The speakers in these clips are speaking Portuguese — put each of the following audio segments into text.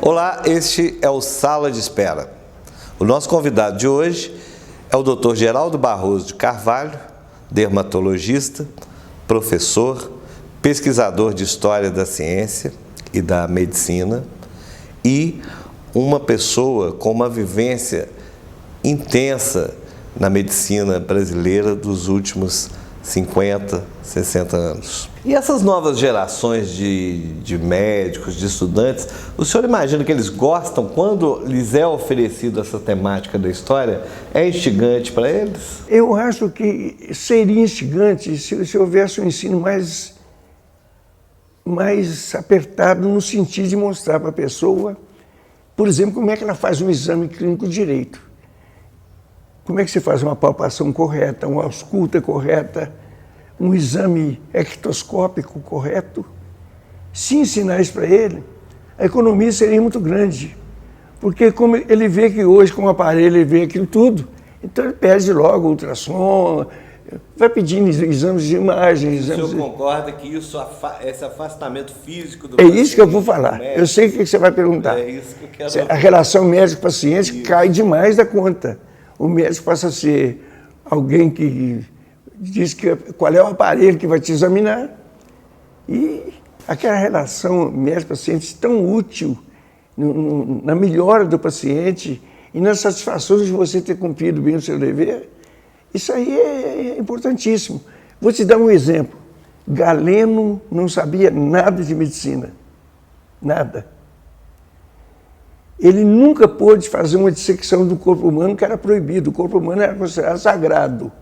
Olá, este é o Sala de Espera. O nosso convidado de hoje é o Dr. Geraldo Barroso de Carvalho, dermatologista, professor, pesquisador de História da Ciência e da Medicina e uma pessoa com uma vivência intensa na medicina brasileira dos últimos 50, 60 anos. E essas novas gerações de médicos, de estudantes, o senhor imagina que eles gostam quando lhes é oferecido essa temática da história? É instigante para eles? Eu acho que seria instigante se houvesse um ensino mais apertado no sentido de mostrar para a pessoa, por exemplo, como é que ela faz um exame clínico direito. Como é que você faz uma palpação correta, uma ausculta correta, um exame ectoscópico correto? Se ensinar isso para ele, a economia seria muito grande. Porque como ele vê que hoje com o aparelho ele vê aquilo tudo, então ele pede logo ultrassom, vai pedindo exames de imagem. O senhor concorda que esse afastamento físico do paciente... É isso que eu vou falar. Eu sei o que você vai perguntar. É isso que eu quero... A relação médico-paciente cai demais da conta. O médico passa a ser alguém que diz qual é o aparelho que vai te examinar. E aquela relação médico-paciente tão útil na melhora do paciente e na satisfação de você ter cumprido bem o seu dever, isso aí é importantíssimo. Vou te dar um exemplo. Galeno não sabia nada de medicina. Nada. Ele nunca pôde fazer uma dissecção do corpo humano que era proibido. O corpo humano era considerado sagrado.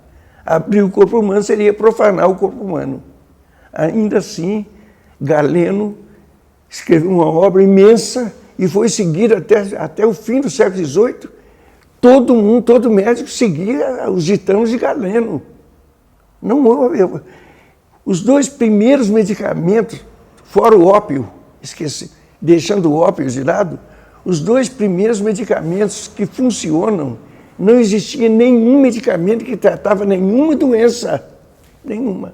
Abrir o corpo humano seria profanar o corpo humano. Ainda assim, Galeno escreveu uma obra imensa e foi seguido até o fim do século XVIII. Todo médico seguia os ditames de Galeno. Não houve. Os dois primeiros medicamentos, fora o ópio, deixando o ópio de lado, os dois primeiros medicamentos que funcionam, não existia nenhum medicamento que tratava nenhuma doença. Nenhuma.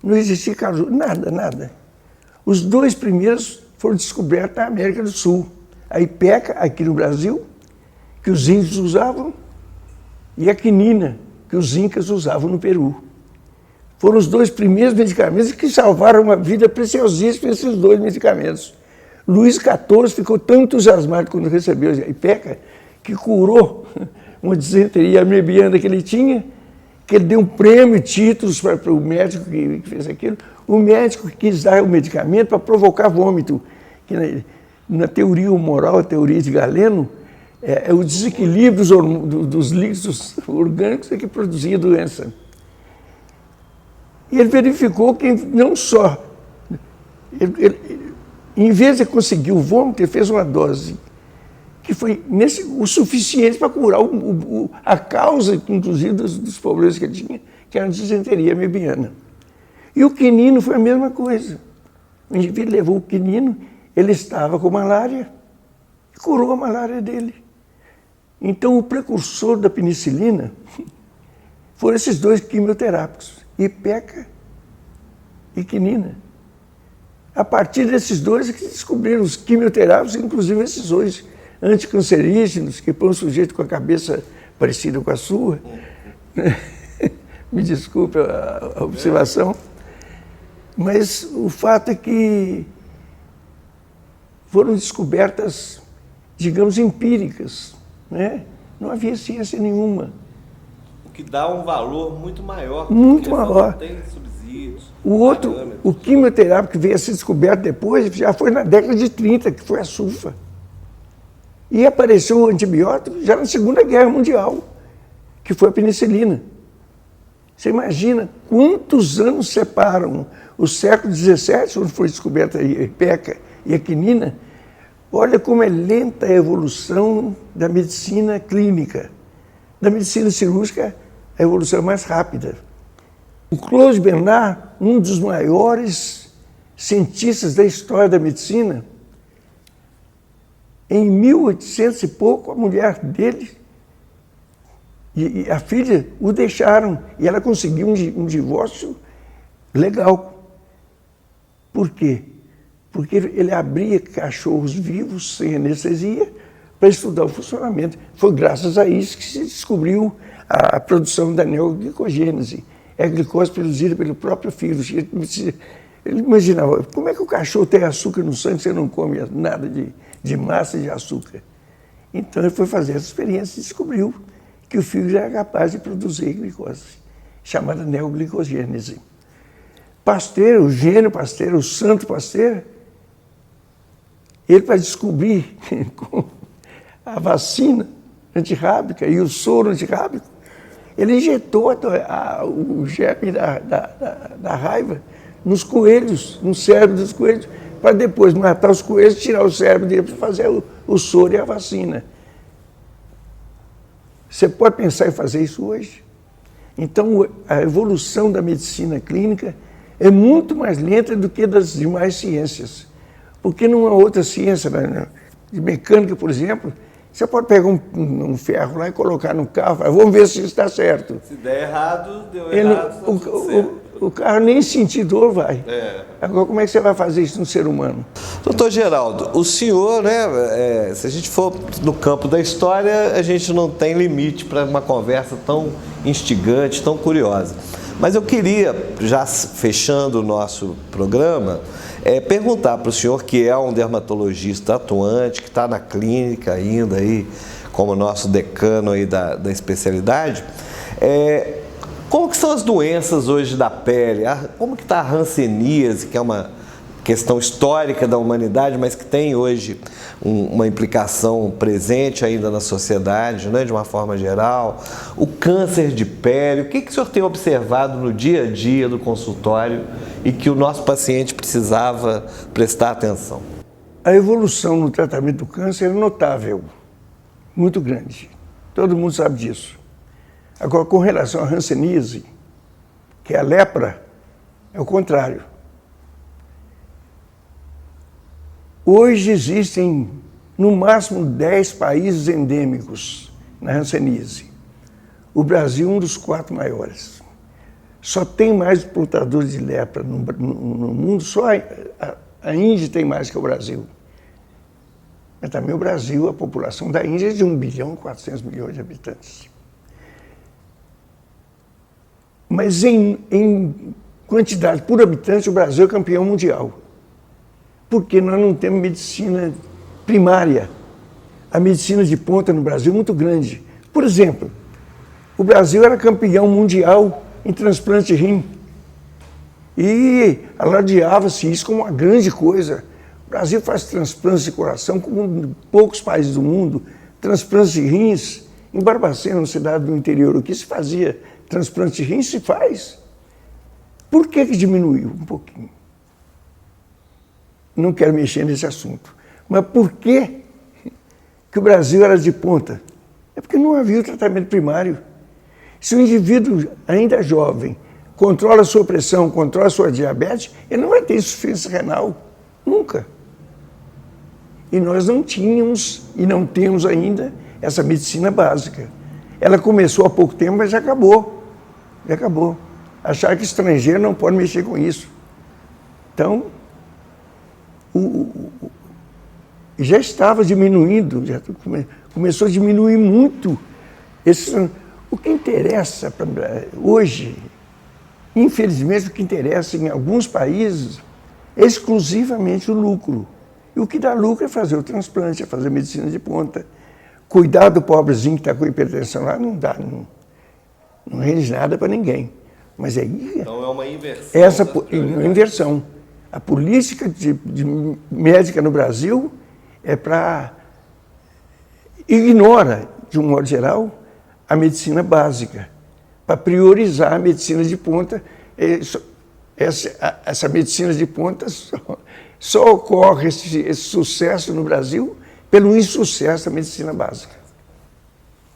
Não existia caso, nada. Os dois primeiros foram descobertos na América do Sul. A ipeca, aqui no Brasil, que os índios usavam, e a quinina, que os incas usavam no Peru. Foram os dois primeiros medicamentos que salvaram uma vida preciosíssima, esses dois medicamentos. Luís XIV ficou tão entusiasmado quando recebeu a ipeca que curou uma disenteria amebiana que ele tinha, que ele deu um prêmio e títulos para o médico que fez aquilo. O médico quis dar o medicamento para provocar vômito, que na teoria humoral, a teoria de Galeno, é o desequilíbrio dos líquidos orgânicos que produzia a doença. E ele verificou que não só... Em vez de conseguir o vômito, ele fez uma dose que foi o suficiente para curar a causa, inclusive, dos problemas que ele tinha, que era a disenteria amebiana. E o quinino foi a mesma coisa. O indivíduo levou o quinino, ele estava com malária e curou a malária dele. Então, o precursor da penicilina foram esses dois quimioterápicos, ipeca e quinina. A partir desses dois é que descobriram os quimioterápicos, inclusive esses dois anticancerígenos, que põem um sujeito com a cabeça parecida com a sua. Me desculpe a observação. Mas o fato é que foram descobertas, digamos, empíricas, né? Não havia ciência nenhuma. O que dá um valor muito maior. Muito maior. Não tem subsídios. O outro, o quimioterápico que veio a ser descoberto depois, já foi na década de 30, que foi a sulfa. E apareceu o antibiótico já na Segunda Guerra Mundial, que foi a penicilina. Você imagina quantos anos separam o século XVII, onde foi descoberta a ipeca e a quinina. Olha como é lenta a evolução da medicina clínica. Da medicina cirúrgica, a evolução é mais rápida. O Claude Bernard, um dos maiores cientistas da história da medicina, em 1800 e pouco, a mulher dele e a filha o deixaram e ela conseguiu um divórcio legal. Por quê? porque ele abria cachorros vivos, sem anestesia, para estudar o funcionamento. Foi graças a isso que se descobriu a produção da neoglicogênese. É a glicose produzida pelo próprio fígado. Ele imaginava, como é que o cachorro tem açúcar no sangue se ele não come nada de massa e de açúcar? Então ele foi fazer essa experiência e descobriu que o fígado era capaz de produzir glicose, chamada neoglicogênese. Pasteur, o gênio Pasteur, o santo Pasteur, ele para descobrir a vacina antirrábica e o soro antirrábico, ele injetou o germe da raiva nos coelhos, no cérebro dos coelhos, para depois matar os coelhos, tirar o cérebro dele para fazer o soro e a vacina. Você pode pensar em fazer isso hoje? Então, a evolução da medicina clínica é muito mais lenta do que das demais ciências. Porque numa outra ciência, de mecânica, por exemplo, você pode pegar um ferro lá e colocar no carro, falar, vamos ver se isso está certo. Se der errado, deu errado, o carro nem sentir dor vai. É. Agora, como é que você vai fazer isso no ser humano? Doutor Geraldo, o senhor, né, se a gente for no campo da história, a gente não tem limite para uma conversa tão instigante, tão curiosa. Mas eu queria, já fechando o nosso programa, perguntar para o senhor, que é um dermatologista atuante, que está na clínica ainda aí, como nosso decano aí da especialidade, como que são as doenças hoje da pele? Como que está a hanseníase, que é uma questão histórica da humanidade, mas que tem hoje uma implicação presente ainda na sociedade, né, de uma forma geral. O câncer de pele, o que o senhor tem observado no dia a dia do consultório e que o nosso paciente precisava prestar atenção? A evolução no tratamento do câncer é notável, muito grande. Todo mundo sabe disso. Agora, com relação à hanseníase, que é a lepra, é o contrário. Hoje existem, no máximo, 10 países endêmicos na hanseníase. O Brasil é um dos 4 maiores. Só tem mais portadores de lepra no mundo, só a Índia tem mais que o Brasil. Mas também o Brasil, a população da Índia é de 1.400.000.000 de habitantes. Mas em quantidade por habitante, o Brasil é campeão mundial. Porque nós não temos medicina primária. A medicina de ponta no Brasil é muito grande. Por exemplo, o Brasil era campeão mundial em transplante de rim. E alardeava-se isso como uma grande coisa. O Brasil faz transplantes de coração como poucos países do mundo. Transplantes de rins. Em Barbacena, uma cidade do interior, o que se fazia? Transplante de rins se faz. Por que diminuiu um pouquinho? Não quero mexer nesse assunto. Mas por que o Brasil era de ponta? É porque não havia o tratamento primário. Se o indivíduo ainda jovem controla a sua pressão, controla a sua diabetes, ele não vai ter insuficiência renal. Nunca. E nós não tínhamos, e não temos ainda, essa medicina básica. Ela começou há pouco tempo, mas já acabou. Já acabou. Achar que estrangeiro não pode mexer com isso. Então, já estava diminuindo, já começou a diminuir muito. O que interessa hoje, infelizmente, o que interessa em alguns países é exclusivamente o lucro. E o que dá lucro é fazer o transplante, é fazer medicina de ponta. Cuidar do pobrezinho que está com hipertensão lá não dá, não rende nada para ninguém. Mas aí... Então é uma inversão. Uma inversão. A política de médica no Brasil é ignora, de um modo geral, a medicina básica, para priorizar a medicina de ponta. Essa medicina de ponta só ocorre esse sucesso no Brasil pelo insucesso da medicina básica.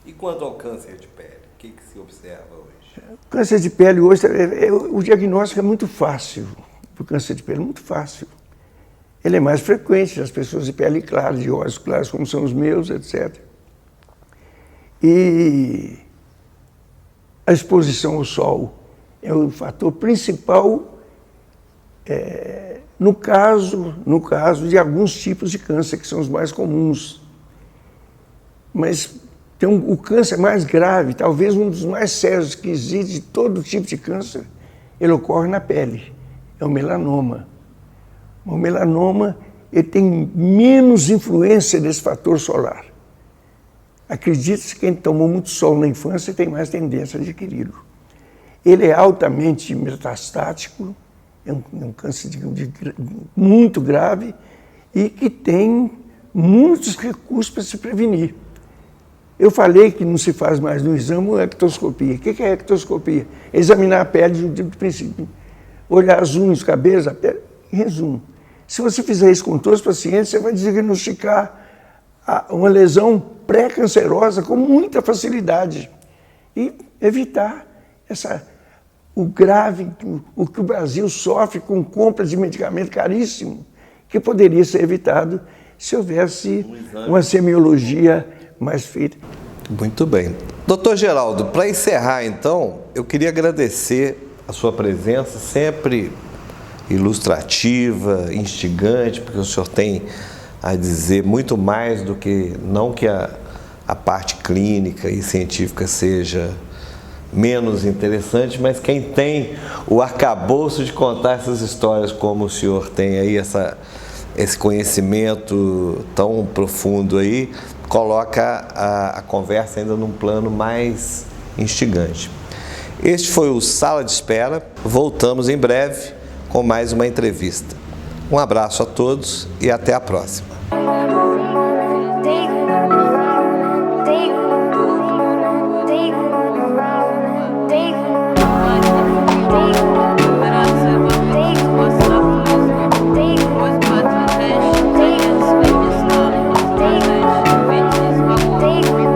E quanto ao câncer de pele, o que se observa hoje? O câncer de pele hoje, o diagnóstico é muito fácil. O câncer de pele é muito fácil. Ele é mais frequente nas pessoas de pele clara, de olhos claros, como são os meus, etc. E a exposição ao sol é o fator principal No caso de alguns tipos de câncer, que são os mais comuns. Mas o câncer mais grave, talvez um dos mais sérios que existe de todo tipo de câncer, ele ocorre na pele, é o melanoma. O melanoma ele tem menos influência desse fator solar. Acredita-se que quem tomou muito sol na infância tem mais tendência a adquiri-lo. Ele é altamente metastático, é um câncer muito grave e que tem muitos recursos para se prevenir. Eu falei que não se faz mais no exame a ectoscopia. O que é a ectoscopia? Examinar a pele de princípio. Olhar as unhas, os cabelos, a pele, em resumo. Se você fizer isso com todos os pacientes, você vai diagnosticar uma lesão pré-cancerosa com muita facilidade e evitar o que o Brasil sofre com compra de medicamento caríssimo, que poderia ser evitado se houvesse uma semiologia mais feita. Muito bem. Doutor Geraldo, para encerrar então, eu queria agradecer a sua presença, sempre ilustrativa, instigante, porque o senhor tem a dizer muito mais do que, não que a parte clínica e científica seja menos interessante, mas quem tem o arcabouço de contar essas histórias como o senhor tem aí, esse conhecimento tão profundo aí, coloca a conversa ainda num plano mais instigante. Este foi o Sala de Espera. Voltamos em breve com mais uma entrevista. Um abraço a todos e até a próxima.